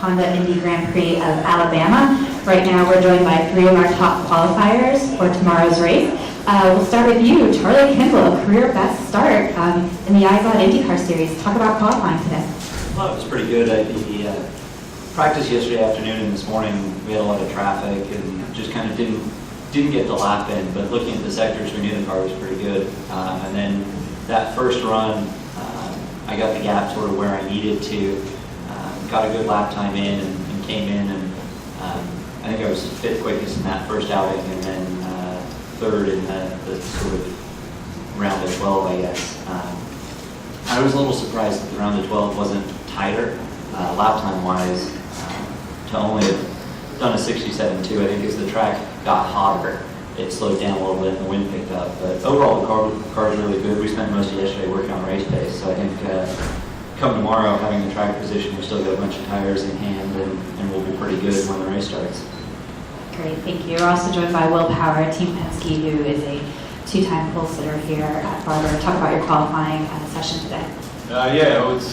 Honda Indy Grand Prix of Alabama. Right now we're joined by three of our top qualifiers for tomorrow's race. We'll start with you, Charlie Kimball, career best start in the IndyCar series. Talk about qualifying today. Well, it was pretty good. The practice yesterday afternoon and this morning, we had a lot of traffic and just kind of didn't get the lap in, but looking at the sectors, we knew the car was pretty good. And then that first run, I got the gap sort of where I needed to, got a good lap time in and came in, and I think I was fifth quickest in that first outing, and then third in the sort of round of 12, I guess. I was a little surprised that the round of 12 wasn't tighter, lap time wise, to only have done a 67.2. I think as the track got hotter, it slowed down a little bit and the wind picked up. But overall, the car is really good. We spent most of yesterday working on race pace, so I think come tomorrow, having the track position, we still got a bunch of tires in hand, and we'll be pretty good when the race starts. Great, thank you. We're also joined by Will Power, Team Penske, who is a two-time pole sitter here at Barber. Talk about your qualifying session today. I was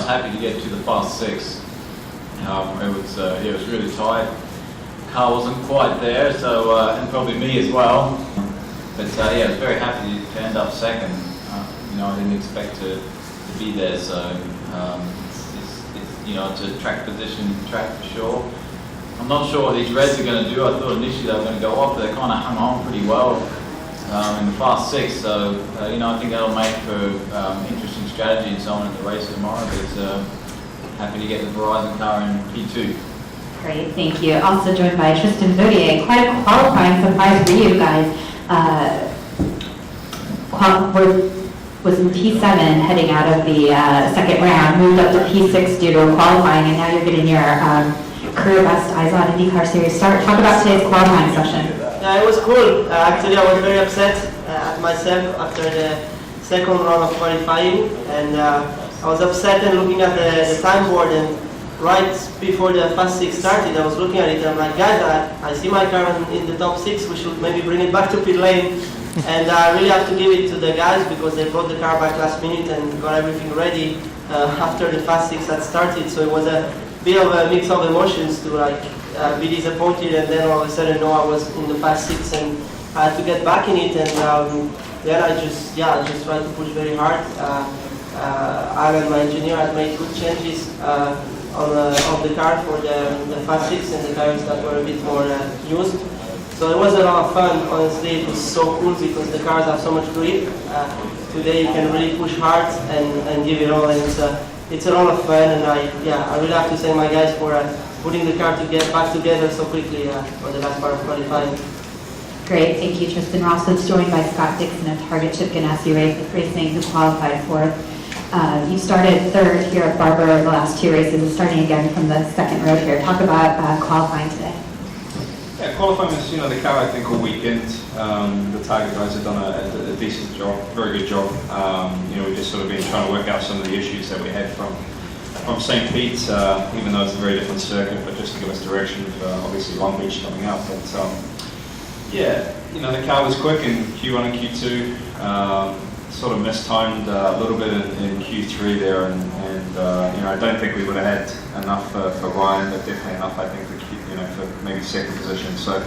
happy to get to the Fast Six. It was really tight. Car wasn't quite there, so and probably me as well. But I was very happy to end up second. I didn't expect to be there, so it's a track position track for sure. I'm not sure what these reds are going to do. I thought initially they were going to go off, but they kind of hung on pretty well in the Fast Six. So I think that'll make for interesting strategy and so on at the race tomorrow. But happy to get the Verizon car in P2. Great, thank you. Also joined by Tristan Zodier. Quite a qualifying surprise for you guys. Was in P7 heading out of the second round, moved up to P6 due to qualifying, and now you're getting your career best IZOD IndyCar Series start. Talk about today's qualifying session. Yeah, it was cool. Actually, I was very upset at myself after the second round of qualifying, and I was upset and looking at the time board, and right before the Fast Six started, I was looking at it and I'm like, guys, I see my car in the top six, we should maybe bring it back to pit lane. And I really have to give it to the guys because they brought the car back last minute and got everything ready after the Fast Six had started. So it was a bit of a mix of emotions to be disappointed, and then all of a sudden know I was in the Fast Six and I had to get back in it, and then I just tried to push very hard. Alan, my engineer, had made good changes of the car for the Fast Six and the tires that were a bit more used. So it was a lot of fun. Honestly, it was so cool because the cars have so much grip. Today you can really push hard and give it all, and it's a lot of fun. And I really have to thank my guys for putting the car to get back together so quickly for the last part of qualifying. Great, thank you, Tristan. We're also joined by Scott Dixon of Target Chip Ganassi Racing, who qualified fourth. You started third here at Barber the last two races, starting again from the second road here. Talk about qualifying today. Yeah, qualifying was, the car, I think, all weekend. The Target guys have done a decent job, very good job. We've just sort of been trying to work out some of the issues that we had from St. Pete's, even though it's a very different circuit, but just to give us direction for obviously Long Beach coming up. But the car was quick in Q1 and Q2. Sort of mistimed a little bit in Q3 there, and I don't think we would have had enough for Ryan, but definitely enough, I think, for maybe second position. So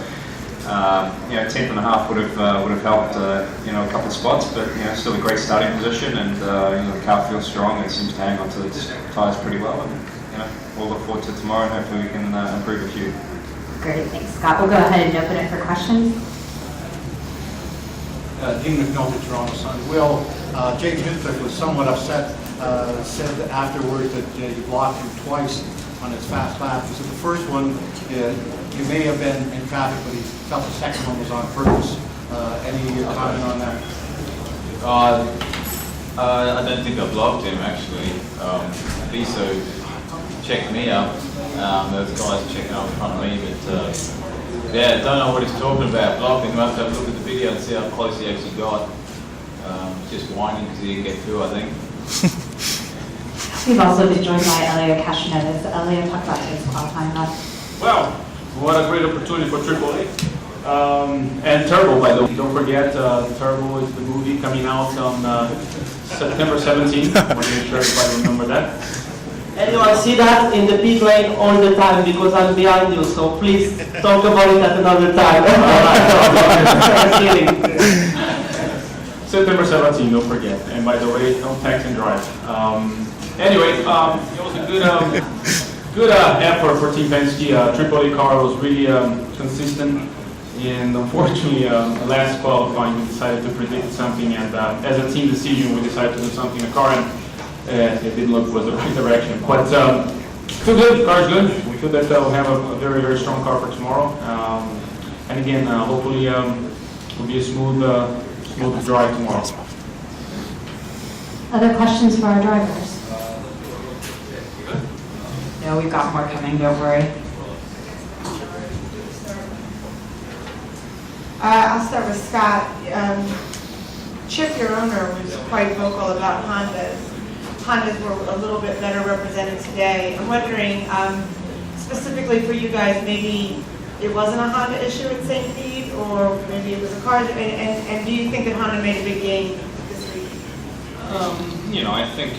10th and a half would have helped a couple of spots, but still a great starting position, and the car feels strong and seems to hang onto the tyres pretty well, and we'll look forward to tomorrow and hopefully we can improve a few. Great, thanks, Scott. We'll go ahead and open it for questions. Dean McNulty, Toronto Sun. Will, Jake Minfield was somewhat upset, said afterwards that you blocked him twice on his fast lap. So the first one, you may have been in traffic, but he felt the second one was on purpose. Any comment on that? I don't think I blocked him, actually. Viso checked me up. Those guys checking out in front of me, but don't know what he's talking about. Blocking, we'll have to have a look at the video and see how close he actually got. Just whining because he didn't get through, I think. We've also been joined by Elio Castroneves. Elio, talk about today's qualifying lap. Well, what a great opportunity for AAA. And Turbo, by the way. Don't forget, Turbo is the movie coming out on September 17th. I want to make sure everybody remember that. And I see that in the pit lane all the time because I'm behind you, so please talk about it at another time. September 17, don't forget. And by the way, don't text and drive. Anyway, it was a good effort for Team Penske. Tripoli car was really consistent. And unfortunately, last qualifying, we decided to predict something. And as a team decision, we decided to do something in the car. And it didn't look was the right direction. But feel good, car's good. We feel that we'll have a very, very strong car for tomorrow. And again, hopefully it'll be a smooth drive tomorrow. Other questions for our drivers? No, we've got more coming, don't worry. I'll start with Scott. Chip, your owner, was quite vocal about Hondas. Hondas were a little bit better represented today. I'm wondering, specifically for you guys, maybe it wasn't a Honda issue at St. Pete, or maybe it was a car, and do you think that Honda made a big gain this week? I think,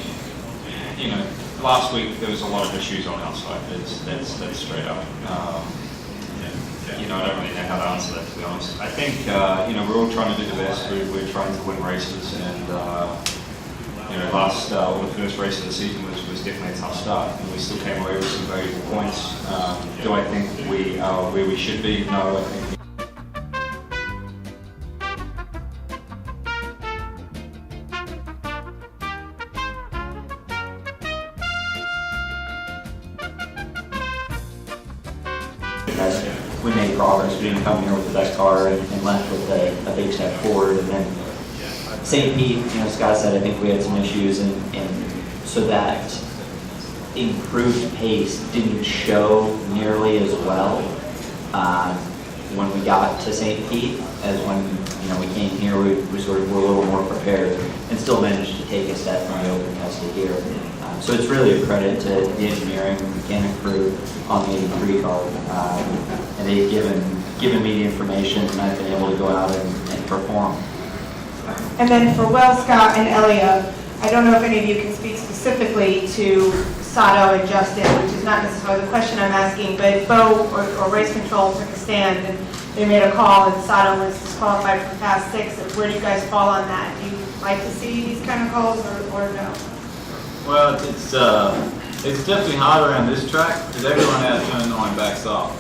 last week there was a lot of issues on our side. That's straight up. I don't really know how to answer that, to be honest. I think, we're all trying to do the best. We're trying to win races, and the first race of the season was definitely a tough start, and we still came away with some valuable points. Do I think we are where we should be? No, I think. We made progress. We didn't come here with the best car and left with a big step forward. And then St. Pete, Scott said, I think we had some issues, and so that improved pace didn't show nearly as well when we got to St. Pete as when we came here. We sort of were a little more prepared and still managed to take a step from the open test to here. So it's really a credit to the engineering and mechanic crew on the 83 car. And they've given me the information, and I've been able to go out and perform. And then for Scott and Elliot, I don't know if any of you can speak specifically to Sato and Justin, which is not necessarily the question I'm asking, but Bo or Race Control took a stand and they made a call, and Sato was disqualified from Fast Six. Where do you guys fall on that? Do you like to see these kind of calls or no? Well, it's definitely harder on this track because everyone out of turn 9 backs off.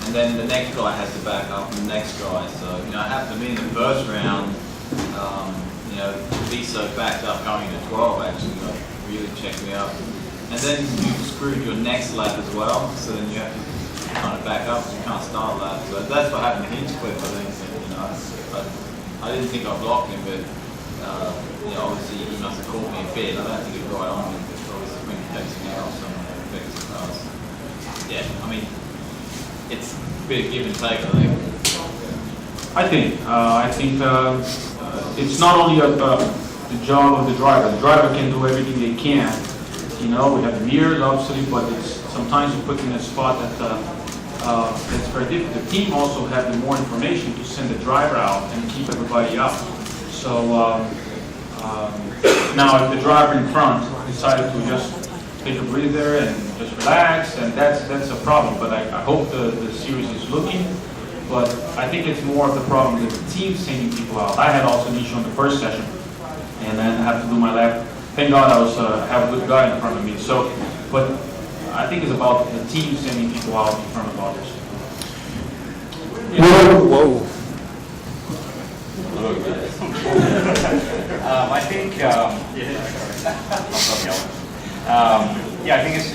And then the next guy has to back up and the next guy. So, I happened to be in the first round, Viso backed up going to 12 actually, really checked me up. And then you screwed your next lap as well, so then you have to kind of back up, so you can't start a lap. So that's what happened to Hinchcliffe, I think. I didn't think I blocked him, but obviously he must have caught me a bit. I don't think it right on me, but obviously when he takes me off, someone affects the cars. Yeah, it's a bit of give and take, I think. I think it's not only the job of the driver. The driver can do everything they can. We have the mirrors, obviously, but sometimes you put in a spot that it's very difficult. The team also have the more information to send the driver out and keep everybody up. So now if the driver in front decided to just take a breather and just relax, and that's a problem. But I hope the series is looking. But I think it's more of the problem that the team sending people out. I had also an issue on the first session, and then I had to do my lap. Thank God I was have a good guy in front of me. So, but I think it's about the team sending people out in front of others. Whoa. I think, I think it's,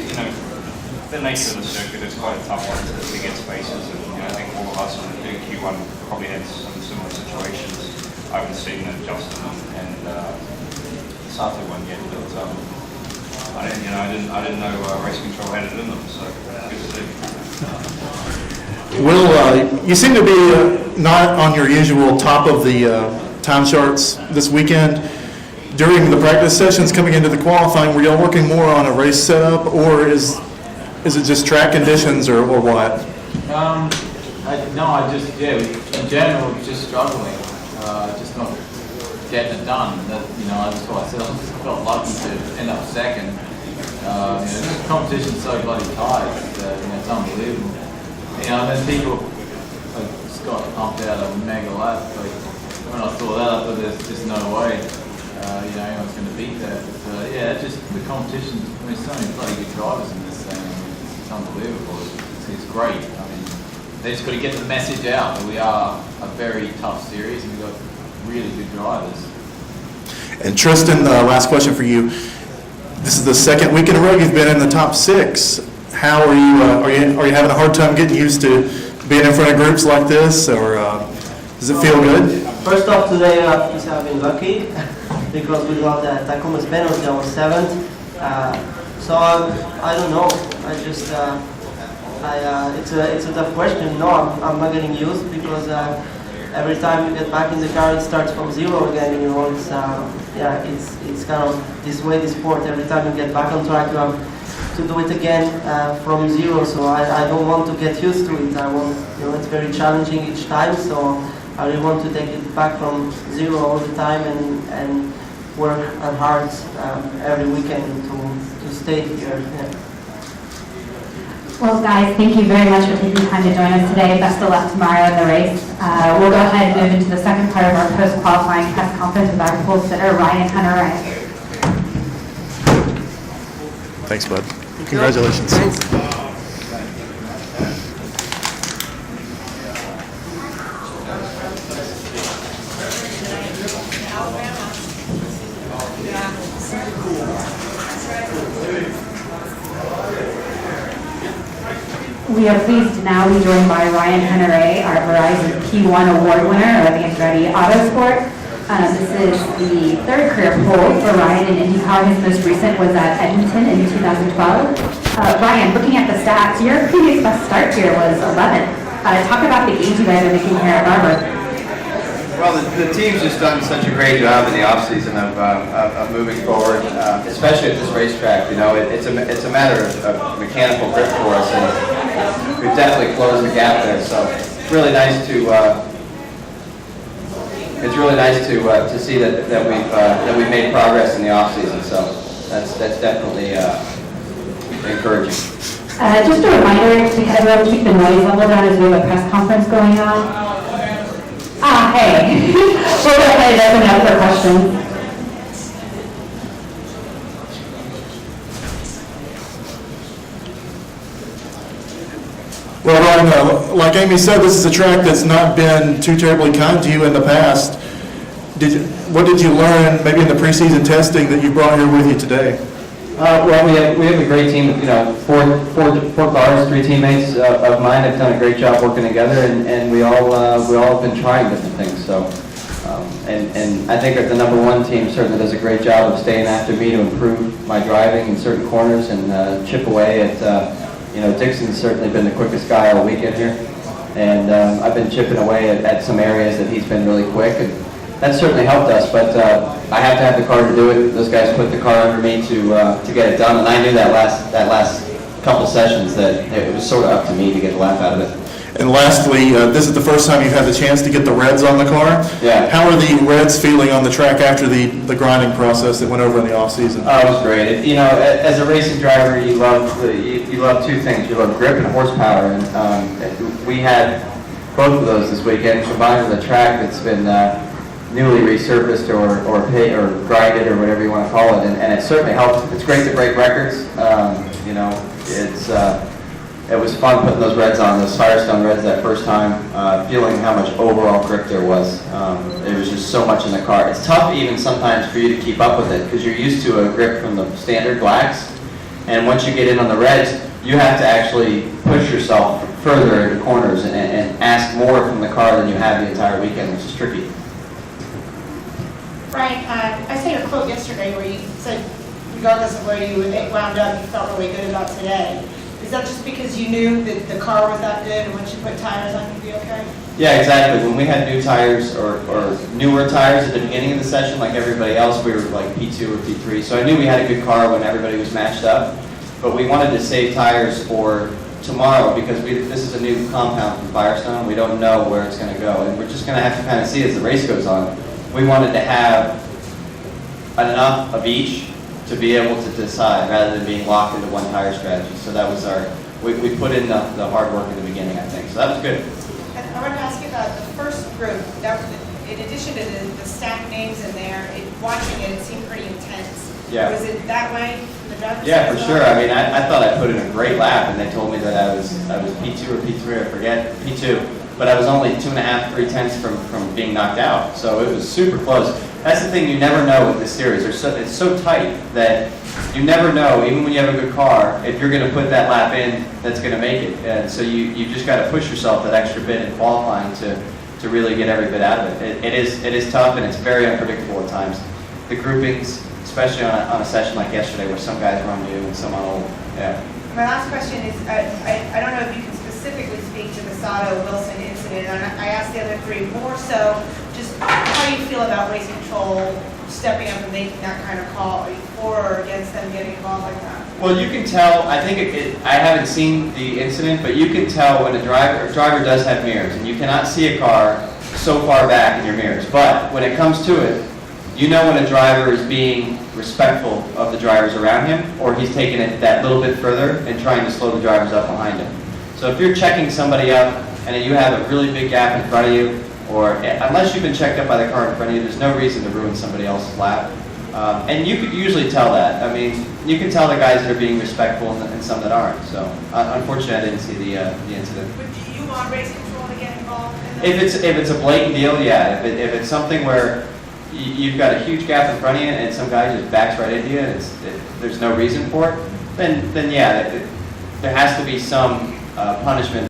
the nature of the circuit is quite a tough one to get spaces, and I think all of us on the Q1 probably had some similar situations. I haven't seen Justin and Sato one yet, but I didn't know Race Control had it in them, so good to see. Will, you seem to be not on your usual top of the time charts this weekend. During the practice sessions coming into the qualifying, were y'all working more on a race setup, or is it just track conditions, or what? In general, just struggling, just not getting it done. That's why I said I felt lucky to end up second. competition's so bloody tight. It's unbelievable. And then people like Scott pumped out a mega lap. Like when I saw that, I thought there's just no way. Anyone's going to beat that. But just the competition. I mean, so many bloody good drivers in this thing. It's unbelievable. It's great. I mean, they just got to get the message out that we are a very tough series and we've got really good drivers. And Tristan, last question for you. This is the second week in a row you've been in the top 6. How are you? Are you having a hard time getting used to being in front of groups like this, or does it feel good? First off, today I've been lucky because we got the Tacoma's penalty. I was 7th, so I don't know. It's a tough question. No, I'm not getting used because every time you get back in the car, it starts from zero again. It's kind of this way, this sport. Every time you get back on track, you have to do it again from zero. So I don't want to get used to it. It's very challenging each time. So I really want to take it back from zero all the time and work hard every weekend to stay here. Yeah. Well, guys, thank you very much for taking the time to join us today. Best of luck tomorrow in the race. We'll go ahead and move into the second part of our post-qualifying press conference with our pole sitter, Ryan Hunter-Reay. Thanks, bud. Congratulations. Thanks. We are pleased to now be joined by Ryan Hunter-Reay, our Verizon P1 award winner of Andretti Autosport. This is the 3rd career pole for Ryan in IndyCar. His most recent was at Edmonton in 2012. Ryan, looking at the stats, your previous best start here was 11th. Talk about the gains you guys are making here at Barber. Well, the team's just done such a great job in the offseason of moving forward, especially at this racetrack. It's a matter of mechanical grip for us, and we've definitely closed the gap there. So it's really nice to see that we've made progress in the offseason. So that's definitely encouraging. Just a reminder to everyone, keep the noise level down as we have a press conference going on. Hey. We'll go ahead and open up for questions. Well, Ryan, like Amy said, this is a track that's not been too terribly kind to you in the past. What did you learn maybe in the preseason testing that you brought here with you today? Well, we have a great team. Four cars, 3 teammates of mine have done a great job working together, and we all have been trying different things. So, and I think that the number 1 team certainly does a great job of staying after me to improve my driving in certain corners and chip away at. Dixon's certainly been the quickest guy all weekend here, and I've been chipping away at some areas that he's been really quick, and that's certainly helped us. But I have to have the car to do it. Those guys put the car under me to get it done, and I knew that last couple sessions that it was sort of up to me to get the lap out of it. And lastly, this is the first time you've had the chance to get the reds on the car. Yeah. How are the reds feeling on the track after the grinding process that went over in the off season? Oh, it was great. As a racing driver, you love 2 things. You love grip and horsepower, and we had both of those this weekend combined with a track that's been newly resurfaced or grinded or whatever you want to call it, and it certainly helped. It's great to break records. It was fun putting those reds on, those Firestone reds that first time, feeling how much overall grip there was. There was just so much in the car. It's tough even sometimes for you to keep up with it because you're used to a grip from the standard blacks, and once you get in on the reds, you have to actually push yourself further into corners and ask more from the car than you have the entire weekend, which is tricky. Ryan, I saw your quote yesterday where you said, regardless of where you wound up, you felt really good about today. Is that just because you knew that the car was that good and once you put tires on, you'd be okay? Yeah, exactly. When we had new tires or newer tires at the beginning of the session, like everybody else, we were like P2 or P3. So I knew we had a good car when everybody was matched up. But we wanted to save tires for tomorrow because this is a new compound from Firestone. We don't know where it's going to go. And we're just going to have to kind of see as the race goes on. We wanted to have enough of each to be able to decide rather than being locked into one tire strategy. So that was we put in the hard work in the beginning, I think. So that was good. And I wanted to ask you about the first group. That was, in addition to the stacked names in there, watching it seemed pretty intense. Yeah. Was it that way from the driver's side Yeah, for as sure. well? I mean, I thought I put in a great lap, and they told me that I was P2 or P3, I forget, P2, but I was only 2.5, 3 tenths from being knocked out. So it was super close. That's the thing you never know with this series. It's so tight that you never know, even when you have a good car, if you're going to put that lap in that's going to make it. And so you just got to push yourself that extra bit in qualifying to really get every bit out of it. It is tough, and it's very unpredictable at times. The groupings, especially on a session like yesterday where some guys run new and some on old. Yeah. My last question is, I don't know if you can specifically speak to the Sato-Wilson incident, and I asked the other three more so, just how do you feel about race control stepping up and making that kind of call? Are you for or against them getting involved like that? Well, you can tell, I think I haven't seen the incident, but you can tell when a driver does have mirrors, and you cannot see a car so far back in your mirrors. But when it comes to it, you know when a driver is being respectful of the drivers around him, or he's taking it that little bit further and trying to slow the drivers up behind him. So if you're checking somebody up and you have a really big gap in front of you, or unless you've been checked up by the car in front of you, there's no reason to ruin somebody else's lap. And you could usually tell that. I mean, you can tell the guys that are being respectful and some that aren't. So unfortunately, I didn't see the incident. But do you want race control to get involved in that? If it's a blatant deal, yeah. If it's something where you've got a huge gap in front of you and some guy just backs right into you and there's no reason for it, then yeah, there has to be some punishment.